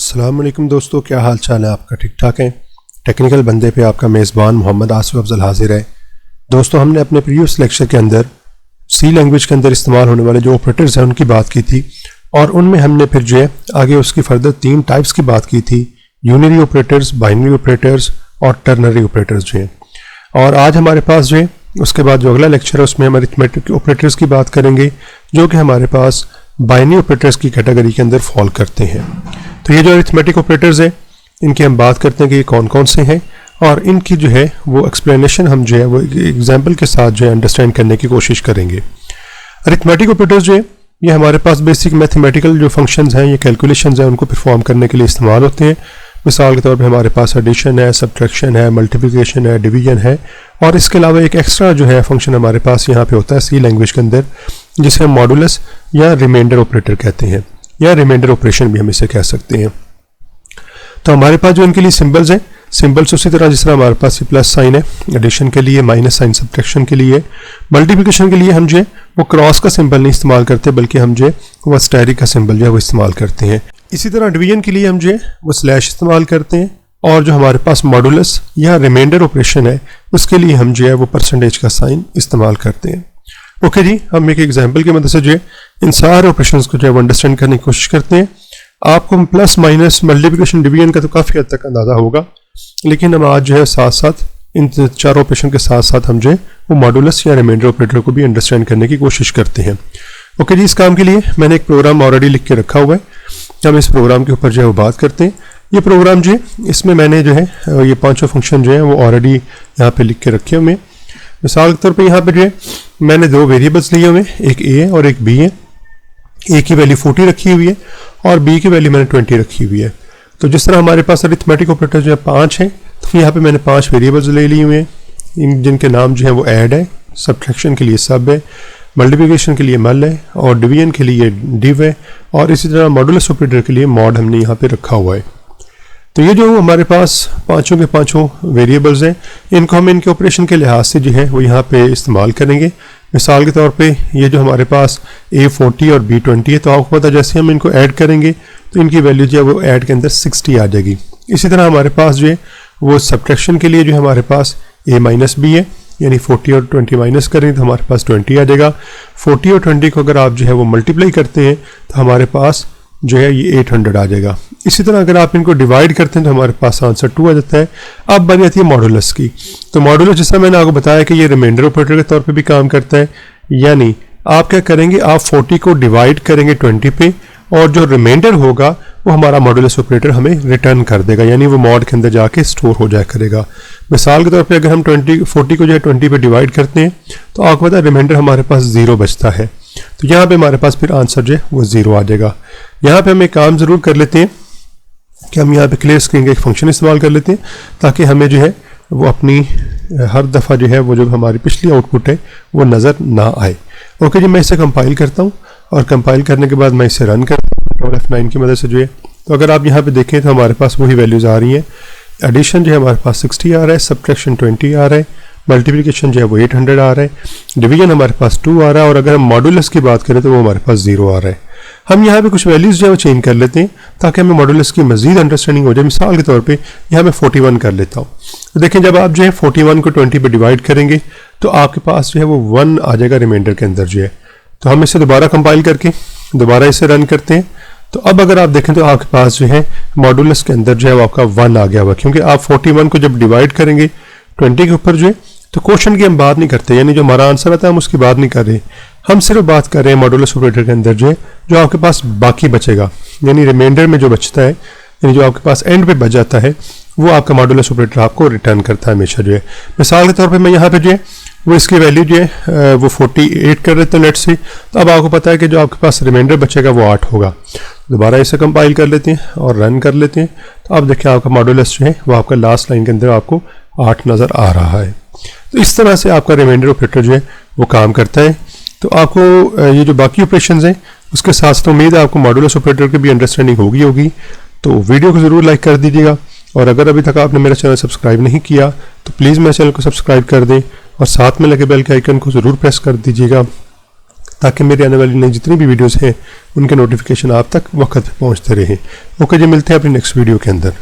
अस्सलाम वालेकुम दोस्तों, क्या हाल चाल है आपका? ठीक ठाक है? टेक्निकल बंदे पे आपका मेज़बान मोहम्मद आसिफ अफजल हाजिर है। दोस्तों, हमने अपने प्रीवियस लेक्चर के अंदर सी लैंग्वेज के अंदर इस्तेमाल होने वाले जो ऑपरेटर्स हैं उनकी बात की थी और उनमें हमने फिर जो है आगे उसकी फर्दर 3 टाइप्स की बात की थी, यूनरी ऑपरेटर्स, बाइनरी ऑपरेटर्स और टर्नरी ऑपरेटर्स जो हैं। और आज हमारे पास जो है उसके बाद जो अगला लेक्चर है उसमें हम अरिथमेटिक ऑपरेटर्स की बात करेंगे जो कि हमारे पास बाइनरी ऑपरेटर्स की कैटेगरी के अंदर फॉल करते हैं। तो ये जो अरिथमेटिक ऑपरेटर्स हैं इनकी हम बात करते हैं कि ये कौन कौन से हैं और इनकी जो है वो एक्सप्लेनेशन हम जो है वो एग्जाम्पल के साथ जो है अंडरस्टैंड करने की कोशिश करेंगे। अरिथमेटिक ऑपरेटर्स जो है ये हमारे पास बेसिक मैथमेटिकल जो फंक्शंस हैं, ये कैलकुलेशंस हैं, उनको परफॉर्म करने के लिए इस्तेमाल होते हैं। मिसाल के तौर पे हमारे पास एडिशन है, सब्ट्रैक्शन है, मल्टीप्लिकेशन है, डिवीजन है और इसके अलावा एक एक्स्ट्रा जो है फंक्शन हमारे पास यहाँ पे होता है सी लैंग्वेज के अंदर जिसे हम मॉडुलस या रिमाइंडर ऑपरेटर कहते हैं या रिमाइंडर ऑपरेशन भी हम इसे कह सकते हैं। तो हमारे पास जो इनके लिए सिंबल्स हैं, सिंबल्स उसी तरह जिस तरह हमारे पास प्लस साइन है एडिशन के लिए, माइनस साइन सब्ट्रैक्शन के लिए, मल्टीप्लिकेशन के लिए हम जो है वो क्रॉस का सिंबल नहीं इस्तेमाल करते बल्कि हम जो है वो अस्टेरिक का सिंबल जो है वो इस्तेमाल करते हैं। इसी तरह डिवीजन के लिए हम जो है वो स्लैश इस्तेमाल करते हैं और जो हमारे पास मॉडुलस या रिमाइंडर ऑपरेशन है उसके लिए हम जो है वो परसेंटेज का साइन इस्तेमाल करते हैं। ओके जी, हम एक एग्जाम्पल की मदद से जो है इन सारे ऑपरेशंस को जो है वो अंडरस्टैंड करने की कोशिश करते हैं। आपको प्लस माइनस मल्टीप्लिकेशन डिवीजन का तो काफ़ी हद तक अंदाज़ा होगा, लेकिन हम आज जो है साथ साथ इन चारों ऑपरेशन के साथ साथ हम जो है वो मॉडुलस या रिमाइंडर ऑपरेटर को भी अंडरस्टैंड करने की कोशिश करते हैं। ओके जी, इस काम के लिए मैंने एक प्रोग्राम ऑलरेडी लिख के रखा हुआ है, हम इस प्रोग्राम के ऊपर जो है वो बात करते हैं। ये प्रोग्राम जो है इसमें मैंने जो है ये 5 फंक्शन जो है वो ऑलरेडी यहाँ पे लिख के रखे हुए हैं। मिसाल के तौर पे यहाँ पे जो है मैंने 2 वेरिएबल्स लिए हुए हैं, एक ए है और एक बी है। ए की वैल्यू 40 रखी हुई है और बी की वैल्यू मैंने 20 रखी हुई है। तो जिस तरह हमारे पास अरिथमेटिक ऑपरेटर जो है 5 हैं, तो यहाँ पे मैंने 5 वेरिएबल्स ले लिए हुए हैं जिनके नाम जो है वो ऐड है, सब्ट्रैक्शन के लिए सब है, मल्टीप्लिकेशन के लिए मल है और डिवीजन के लिए डिव है और इसी तरह मॉडुलस ऑपरेटर के लिए मॉड हमने यहाँ पे रखा हुआ है। तो ये जो हमारे पास पांचों के पांचों वेरिएबल्स हैं इनको हम इनके ऑपरेशन के लिहाज से जो है वो यहाँ पे इस्तेमाल करेंगे। मिसाल के तौर पे ये जो हमारे पास A40 और B20 है, तो आपको पता जैसे हम इनको ऐड करेंगे तो इनकी वैल्यू जो है वो ऐड के अंदर 60 आ जाएगी। इसी तरह हमारे पास जो है वो सब्ट्रैक्शन के लिए जो हमारे पास A माइनस B है, यानी 40 और 20 माइनस करें तो हमारे पास 20 आ जाएगा। 40 और 20 को अगर आप जो है वो मल्टीप्लाई करते हैं तो हमारे पास जो है ये 800 आ जाएगा। इसी तरह अगर आप इनको डिवाइड करते हैं तो हमारे पास आंसर 2 आ जाता है। अब बात आती है मॉडुलस की। तो मॉडुलस जैसा मैंने आपको बताया कि ये रिमाइंडर ऑपरेटर के तौर पे भी काम करता है, यानी आप क्या करेंगे, आप 40 को डिवाइड करेंगे 20 पे और जो रिमाइंडर होगा वो हमारा मॉडुलस ऑपरेटर हमें रिटर्न कर देगा, यानी वो मॉड के अंदर जाके स्टोर हो जाया करेगा। मिसाल के तौर पे अगर हम 40 को जो है 20 पे डिवाइड करते हैं तो आपको पता है रिमाइंडर हमारे पास 0 बचता है, तो यहाँ पे हमारे पास फिर आंसर जो है वो 0 आ जाएगा। यहाँ पे हम एक काम ज़रूर कर लेते हैं कि हम यहाँ पे क्लियर स्क्रीन का एक फंक्शन इस्तेमाल कर लेते हैं ताकि हमें जो है वो अपनी हर दफ़ा जो है वो जो हमारी पिछली आउटपुट है वो नज़र ना आए। ओके जी, मैं इसे कंपाइल करता हूँ और कंपाइल करने के बाद मैं इसे रन करता हूँ F9 की मदद से जो है। तो अगर आप यहाँ पे देखें तो हमारे पास वही वैल्यूज़ आ रही हैं। एडिशन जो है हमारे पास 60 आ रहा है, सब्ट्रैक्शन 20 आ रहा है, मल्टीप्लिकेशन जो है वो 800 आ रहा है, डिवीजन हमारे पास 2 आ रहा है और अगर हम मॉडुलस की बात करें तो वो हमारे पास 0 आ रहा है। हम यहाँ पे कुछ वैल्यूज़ जो है वो चेंज कर लेते हैं ताकि हमें मॉडुलस की मजीद अंडरस्टैंडिंग हो जाए। मिसाल के तौर पे यहाँ मैं 41 कर लेता हूँ। तो देखें जब आप जो है 41 को 20 पे डिवाइड करेंगे तो आपके पास जो है वो 1 आ जाएगा रिमाइंडर के अंदर जो है। तो हम इसे दोबारा कंपाइल करके दोबारा इसे रन करते हैं। तो अब अगर आप देखें तो आपके पास जो है मॉडुलस के अंदर जो है वो आपका 1 आ गया हुआ, क्योंकि आप 41 को जब डिवाइड करेंगे 20 के ऊपर जो है तो क्वेश्चन की हम बात नहीं करते, यानी जो हमारा आंसर आता है हम उसकी बात नहीं कर रहे, हम सिर्फ बात कर रहे हैं मॉडुलस ऑपरेटर के अंदर जो है जो आपके पास बाकी बचेगा, यानी रिमाइंडर में जो बचता है, यानी जो आपके पास एंड पे बच जाता है वो आपका मॉडुलस ऑपरेटर आपको रिटर्न करता है हमेशा जो है। मिसाल के तौर पे मैं यहाँ पे जो है वो इसकी वैल्यू जो है वो 48 कर देते हैं लेट से। तो अब आपको पता है कि जो आपके पास रिमाइंडर बचेगा वो 8 होगा। दोबारा इसे कंपाइल कर लेते हैं और रन कर लेते हैं। तो आप देखिए आपका मॉडुलस जो है वो आपका लास्ट लाइन के अंदर आपको 8 नज़र आ रहा है। तो इस तरह से आपका रिमाइंडर ऑपरेटर जो है वो काम करता है। तो आपको ये जो बाकी ऑपरेशंस हैं उसके साथ साथ उम्मीद है आपको मॉडुलस ऑपरेटर की भी अंडरस्टैंडिंग होगी। तो वीडियो को ज़रूर लाइक कर दीजिएगा और अगर अभी तक आपने मेरा चैनल सब्सक्राइब नहीं किया तो प्लीज़ मेरे चैनल को सब्सक्राइब कर दें और साथ में लगे बेल के आइकन को ज़रूर प्रेस कर दीजिएगा ताकि मेरे आने वाली नई जितनी भी वीडियोस हैं उनके नोटिफिकेशन आप तक वक्त पे पहुंचते रहें। ओके जी, मिलते हैं अपनी नेक्स्ट वीडियो के अंदर।